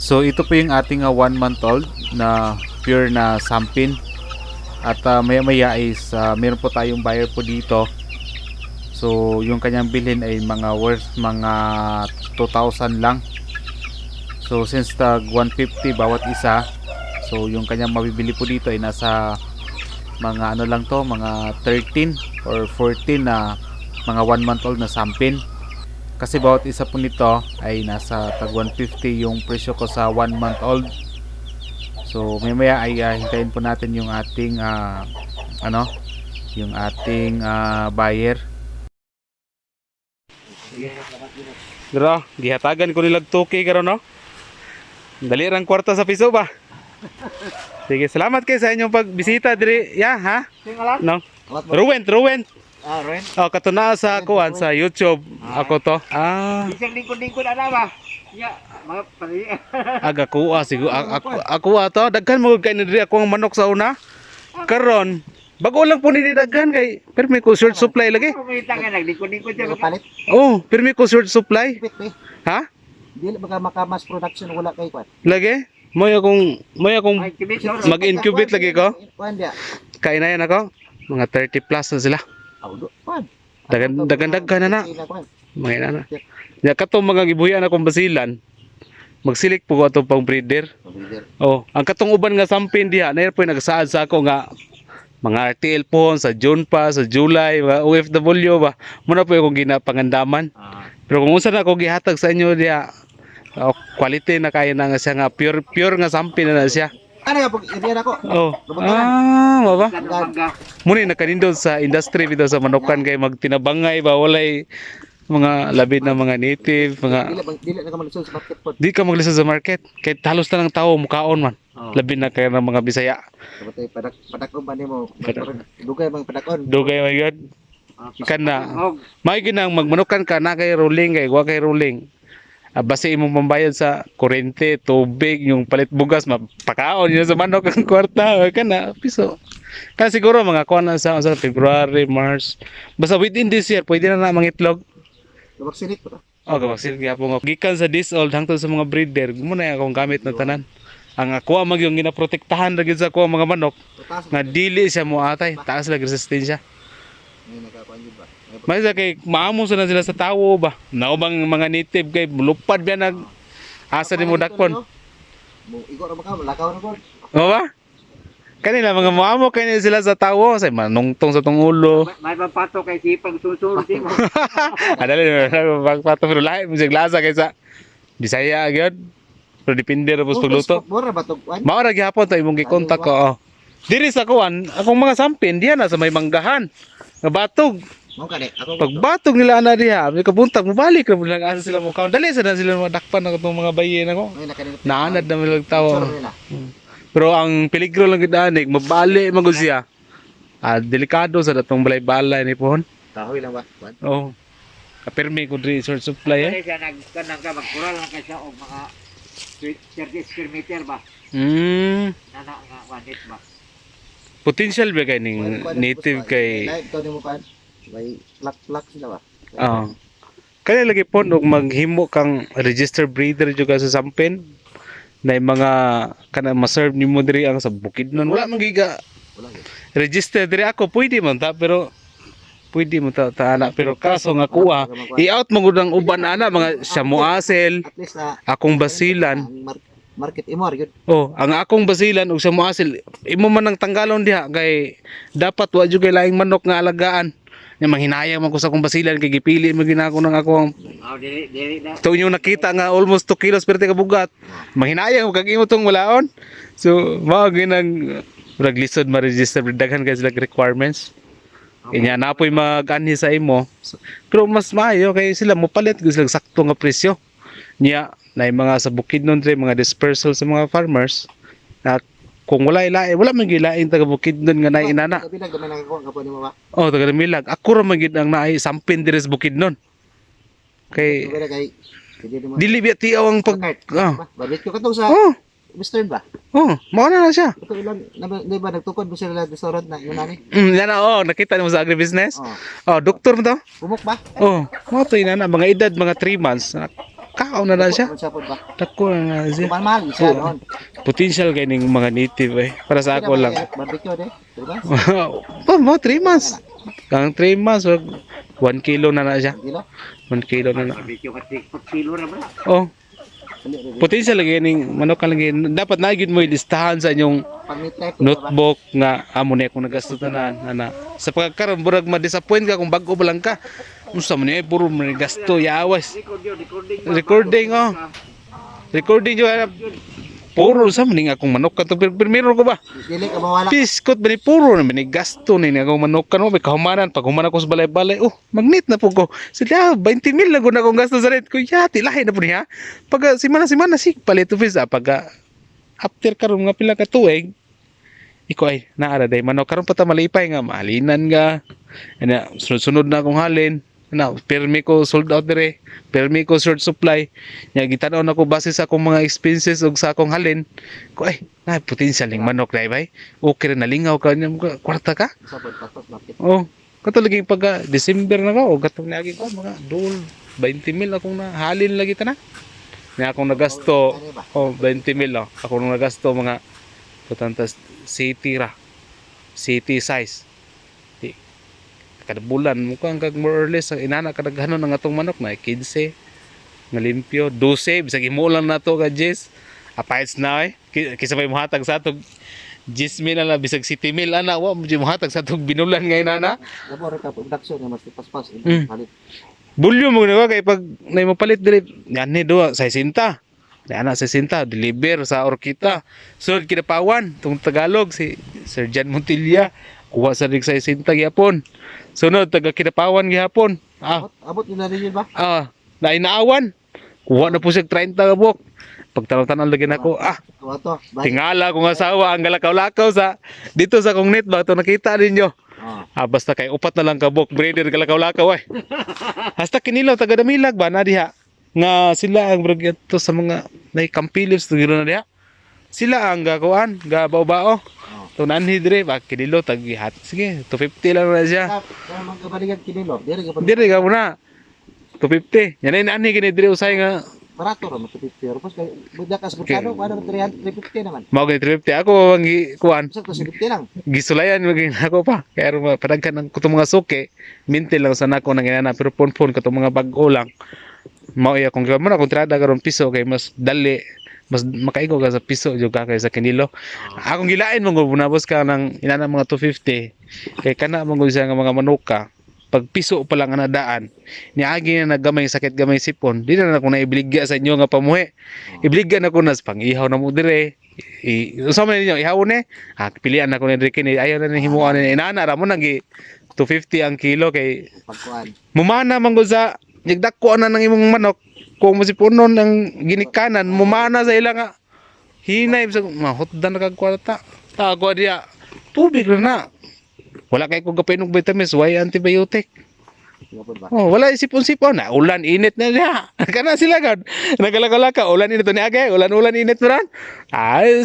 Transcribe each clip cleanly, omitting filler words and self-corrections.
So ito po yung ating 1 month old na pure na sampin. At maya maya is meron po tayong buyer po dito. So yung kanyang bilhin ay mga worth mga 2,000 lang. So since tag 150 bawat isa, so yung kanyang mabibili po dito ay nasa mga ano lang to, mga 13 or 14 na mga 1 month old na sampin. Kasi bawat isa po nito ay nasa tag 150 yung presyo ko sa 1 month old. So mamaya ay hintayin po natin yung ating yung ating buyer. Gro, gihatagan ko nilag 2K karon no. Dali rang kwarta sa piso ba? Sige, salamat kayo sa inyong pagbisita diri. Ya, ha? No. Ruwen. Ren. Oh, katuna sa kuan sa YouTube. Ako to. Isang lingkod-lingkod ana ba? Ya, mga pali. Aga kuha siguro ako ato daghan mo kay diri ako ang manok sa una. Karon bago lang po ni daghan kay permi ko short supply lagi. Kumita ka naglingkod-lingkod siya palit. Oh, permi ko short supply. Ha? Dili baka maka-mass production wala kay kwan. Lagi? Moy akong mag-incubate lagi ko. Kwan dia. Kainayan ako. Mga 30 plus na sila. Kwan. Daghan na na. Mga na. Ya katong mga gibuhian akong basilan. Magsilik po ko atong pang breeder. Oh, ang katong uban nga sampin diha, na po nagsaad sa ako nga mga RTL po sa June pa, sa July, mga OFW ba. Muna po akong ginapangandaman. Pero kung unsa na ako gihatag sa inyo diha, quality na kaya na nga siya nga pure nga sampin na siya. Ano nga pag iriyan ako? Oh. Maba. Muna nakanindot sa industry bitaw sa manukan kay magtinabangay ba walay mga labi na mga native, mga dili na ka maglisod sa market pod. di ka maglisod sa market kay halos na ng tao mukaon man. Labi na kay ng mga Bisaya. Sabay padakon ba nimo? Dugay bang padakon? Dugay man gyud. Kana may ginang magmanukan ka na kay rolling kay wa kay rolling. Basi imong pambayad sa kuryente, tubig, yung palit bugas, mapakaon yun sa manok ang kwarta, kana piso. Kana siguro mga kuan na sa February, March. Basta within this year pwede na mangitlog. Gabaksinit pa. Gabaksinit gyapon nga. Gikan sa this old hangtod sa mga breeder, muna akong gamit na tanan. Ang ako mag yung ginaprotektahan ra gyud sa ako mga manok nga dili siya moatay, taas lang resistensya. May nakakuan jud ba? May sa kay maamo na sila sa tawo ba? Naubang mga native kay lupad ba nag asa ni mo dakpon. Igo ra ka, lakaw na ko. O ba? Kanila mga maamo kanila sila sa tawo say manungtong sa tong ulo. May papato kay sipag susuro di mo. Adali pagpato pero lahi mo sig lasa kaysa Bisaya gyud. Pero depende ra pus pagluto. Mura ba to kwan? Mao ra gihapon ta imong gikontak ko. Diri sa kuan, akong mga sampin diha na sa may manggahan. Nga batog. Mao ka di. Ako Pagbatog nila ana diha, may kabuntag mobalik ra lang asa sila mo kaon. Dali sa na sila madakpan na itong mga bayin ako. may nakanila. Naanad na milag tawo. Picture nila. Pero ang peligro lang gid anik, mabali man gud siya. Delikado sa datong balay-balay ni pohon. Kahoy lang ba? Kwan. Oh. Kapirmi ko diri short supply Kaya siya nagkanang ka magkural lang kay siya og mga 30 square meter ba? Nana nga wanit ba? Potential ba kay ning native kay Ito ni mo kan. May plak sila ba? kaya lagi po og maghimo kang registered breeder jud ka sa sampin na mga kana ma-serve nimo diri ang sa Bukidnon wala man giga Wala gyud. register diri ako pwede man ta pero pwede mo ta ana pero kaso nga kuha i-out mo gud ang uban ana mga Shamuasel At least na akong basilan. ang market imor gyud. Oh, ang akong basilan ug Shamuasel imo man nang tanggalon diha kay dapat wa jud kay laing manok nga alagaan. Nya manghinayang man ko sa akong basilan kay gipili mo ginako nang ako ang Dili na. to yung nakita nga almost 2 kilos per ka bugat. Manghinayang mo kag imo tong walaon. So, mao ginang raglisod ma-register daghan kay sila requirements. Kanya napoy mag-anhi sa imo. Pero mas maayo kay sila mopalit gyud sila sakto nga presyo. Nya na mga sa Bukidnon dre mga dispersal sa mga farmers na kung wala ilain, wala man gilain taga Bukidnon nga naay inana. Kabilang gamay nakakuha ka po ni mama. Oh, taga Milag. Ako ra man gid ang naay sampin diri sa Bukidnon. Kay Wala kay hindi mo. dili biya tiaw ang pag Barbecue ka to sa Oh, Western ba? mao na siya. Ito ilang di ba nagtukod mo sila restaurant na yun nani? Yan na, nakita mo sa agribusiness. Oh. Doktor mo to? Bumok ba? Mao to inana mga edad mga 3 months. Tao na siya. Sa pod ba? Dako na siya. Mahal isa noon. Potential kay ning mga native eh. Para sa ako lang. Barbecue de. Diba? Mo 3 months. Kang 3 months wag 1 kilo na siya. Kilo. 1 kilo na. Medyo kasi kilo ra ba? Oh. Potential lagi ning manok ka lagi. Dapat na gyud mo listahan sa inyong Pag-meet notebook nga amo ni akong nagasto tanan ana. Sa pagkakaroon burag ma-disappoint ka kung bag-o pa lang ka. Unsa man ni puro man gasto yawas. Recording oh. Recording yo puro sa man akong manok ka primero ko ba. Dili ka mawala. Piskot ba ni puro na ni gasto ni akong manok ka no may kahumanan pag human ako sa balay-balay. Oh, magnet na po ko. Sila 20,000 lang ko na akong gasto sa rent ko. Yati lahi na po niya. Pag simana sig palit office pag after karon nga pila ka tuig iko ay naara day manok karon pa ta malipay nga malinan nga ana sunod na akong halin na permi ko sold out dire permi ko short supply nya gitanaw na ko base sa akong mga expenses ug sa akong halin ko ay na potential ning manok dai bay okay ra nalingaw ka nya kwarta ka Sa pod patos market. oh kato lagi pag December na ka o gatong lagi ko mga dol 20,000 akong na halin lagi tanan nya akong nagasto oh 20,000 ako nung nagasto mga putantas city ra city size di kada bulan mo kang kag more or less ang inana kadaghanon ng atong manok na 15 nga limpyo 12 bisag imo lang nato ka Jess apaits na kisa may muhatag sa atong 10,000 na bisag 7,000 ana wa mo muhatag sa atong binulan ngay nana Labor ka production nga mas paspas palit. bulyo mo na kay pag nay mapalit dili yan ni do sa 60 na 60 deliver sa Orkita sud kinapawan tung Tagalog si Sir Jan Montilla kuha sa rig sa 60 gyapon sunod taga kinapawan gyapon Abot yun na rin yun ba? na inaawan kuha na po siya 30 ka buok pagtanaw-tanaw lagi nako Kuha to. tingala kong asawa ang galakaw-lakaw sa dito sa kong net ba to nakita ninyo basta kay upat na lang ka buok breeder galakaw-lakaw ay hasta kinilaw taga Damilag ba na diha nga sila ang brog to sa mga nay kampilers to giro na diha sila ang gakuan gabao-bao to nanhi dire ba kinilo taggihat sige 250 lang na siya Kaya magkabalikan kinilo. dire ka muna 250 yan ay nanhi kini dire usay nga Barato ra mo 250 euros kay budakas butano paano 350 naman. mao kay 350 ako ang kuan Sa to 50 lang. gisulayan maging ako pa kaya padagkan ng kutong mga suki mintil lang sa nako nang inana pero pon katong mga bag-o lang mao iya kung gamon akong tirada karon piso kay mas dali mas makaigo ka sa piso jud ka kay sa kinilo akong gilain mo bunabos ka ng inana mga 250 kay kana mo siya nga mga manuka pag piso pa lang ang nadaan niagi na nagamay sakit gamay sipon di na ako na ibligya sa inyo nga pamuhi ibligya na ko nas pangihaw na mo dire usama ninyo ihawon pilian ako ni dire kini ayaw na ni himuan ni inana ra mo nang 250 ang kilo kay Pagkuan. mumana man ko sa nagdako na ng imong manok kung masipunon ang ginikanan mumana sa ila nga hinay sa mahutdan na kag kwarta tago diya tubig na wala kay ko gapainog vitamins why antibiotic wala isipon-sipon na ulan init na diya kana sila gad nagalaka ulan init ni agay ulan init ran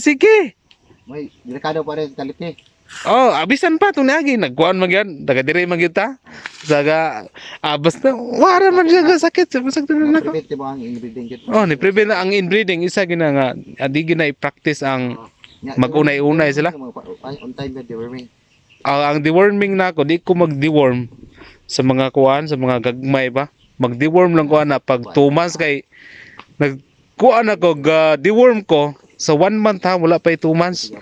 sige May delikado pa rin kalit ni. abisan pa itong nagi. Nagkuhan man yan. Daga-dire man kita. Saga, basta, wala man siya sakit. Sakit na ako. Prevent mo ang inbreeding kit. Ni-prevent na ang inbreeding. Isa gina nga, adi gina i-practice ang mag-unay-unay sila. On time na deworming. Ang deworming na ako, di ko mag-deworm sa mga kuhan, sa mga gagmay ba. Mag-deworm lang ko na pag 2 months kay, nagkuhan ako, deworm ko, sa 1 month ha, wala pa 2 months.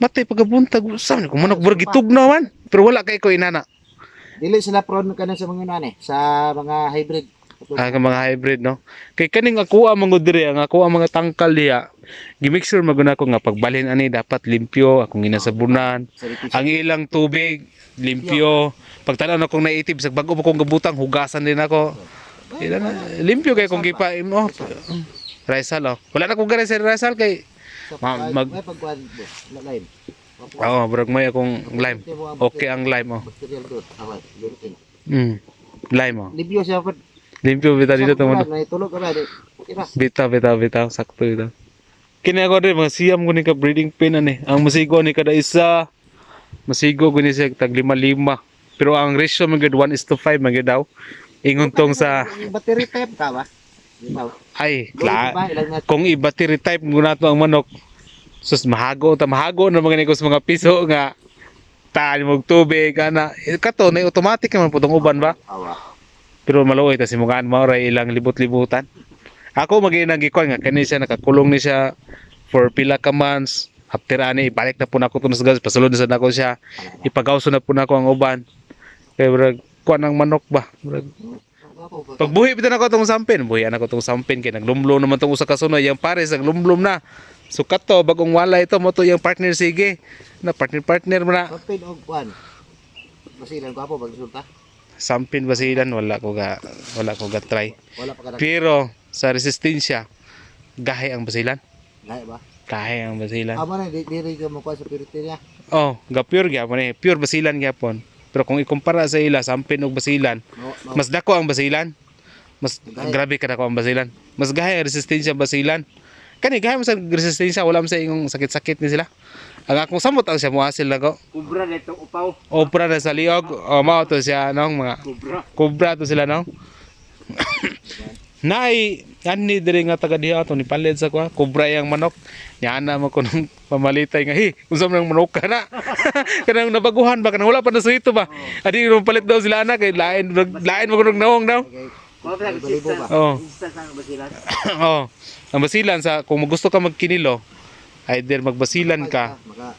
Matay pagkabuntag usam kung manok burg gitugnaw man pero wala kay ko inana. Dili sila prone kana sa mga nani sa mga hybrid. Mga hybrid no. Kay kaning ako ang mga dire ang ako ang mga tangkal diha. Gi-make sure maguna ko nga pagbalhin ani dapat limpyo akong ginasabunan. Ang ilang tubig limpyo. Pagtanaw na kong naitib sa bago pa kong gabutang hugasan din ako. Limpyo kay kung gipa mo. Raisal wala na kong gare sa Raisal kay may pagkuan lime. Brag may akong lime. Okay ang lime Material good. Gluten. Lime Limpyo siya pud. Limpyo bitaw dito to man. Tulog ka ba? Ira. Bitaw sakto ito. Kini ako rin mga siyam ko ni ka breeding pin ani. Ang masigo ni kada isa masigo ko ni siya tag 5-5. Pero ang ratio man gud 1:5 man gud daw. Ingon tong sa battery type ka ba? Linaw. Ay, Ba, ilang na kung i-battery type muna to ang manok. Sus mahago na mga nikos mga piso nga taan mo og tubig ana. Kato na automatic naman putong uban ba? awa. Pero maluoy ta si mukaan mao ra ilang libot-libutan. Ako maging gikuan nga kani siya nakakulong ni siya for pila ka months. After ani ibalik na po nako to sa gas pasulod na sa nako siya. Ipagawso na po nako ang uban. Kaya brag kuan ang manok ba? Brag pagbuhi bitaw nako tong sampin, buhi ana ko tong sampin kay naglumlom naman tong usa ka sunod yang pares naglumlom na. So kato bagong wala ito mo to yung partner sige. Na partner mo na. Kapin og kwan. Basilan ko apo pag resulta. Sampin basilan wala ko ga try. Wala pa ka Pero sa resistensya gahe ang basilan. Gaya ba? Gahe ang basilan. Amo na diri ka mo kwan sa purity niya. Oh, ga pure gyapon eh. Pure basilan gyapon. Pero kung ikumpara sa ila sampin ug basilan, mas dako ang basilan. Mas grabe ka dako ang basilan. Mas gahe ang resistensya ang basilan. Kani gahe mo sa resistensya wala man sa ingong sakit-sakit ni sila. Ang akong samot ang siya muasil na ko. Kubra dito upaw. Opera na sa liog. O mao to siya nong mga Kubra. kubra to sila nong. Nay, ani diri nga taga diha ato ni palid sa kwa, kubra yang manok. Nyana mo ko nung pamalitay nga, unsa man ang manok ka na. Kanang nabaguhan ba kanang wala pa na suito ba. Adi ro palit daw sila na kay lain mo ko nung nawong daw. Kuha pa Balibo ba? Oh. Insta sa basilan. Oh. Ang basilan sa kung gusto ka magkinilo, either magbasilan ka, Maka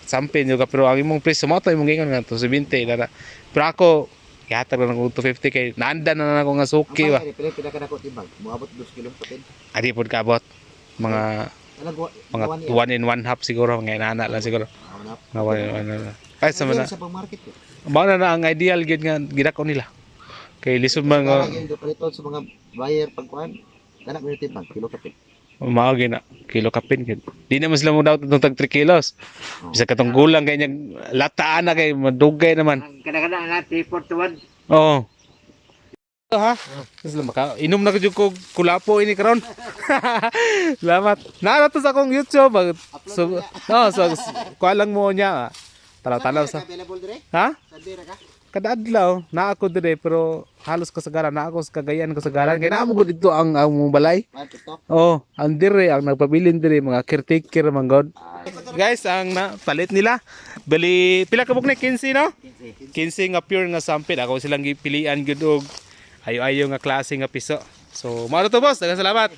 sampin yung ka pero ang imong presyo mo to imong gingon nga to 70 dara. Pero ako yata lang ko 250 kay naanda na ako nga suki ba. Pila ka nako timbang. Moabot 2 kilo kapin. Adi pod kaabot mga mga 1 in 1 half siguro mga inana lang siguro. Nga 1 in 1 half. Ay sa mana. Sa pang-market. Mao na ang ideal gyud nga gidako nila. Kay lisod man nga Paliton sa mga buyer pagkuan. Kana mo timbang kilo kapin. mao gina kilo kapin gyud. Di na mas mo daw tong tag 3 kilos. Bisa katong gulang kay nyag lataan na kay madugay naman. Ang kada-kada na T41. Oo. Ha? Salamat ka. Inom na ko kulapo ini karon. Salamat. Naara to sa akong YouTube. So, no, so kuha lang mo niya. Tanaw-tanaw sa. Available dire? Ha? Sandira ka? Kada adlaw na ako dire pero halos kasagaran na ako sa Cagayan kasagaran kay naamo ko dito ang mong balay. TikTok. Oh, ang dire ang nagpabilin dire mga caretaker man god. Guys, ang palit nila bali pila ka bukne 15 no? 15 nga pure nga sampid ako silang gipilian gyud og ayo-ayo nga klase nga piso. So, mao to boss, daghang salamat.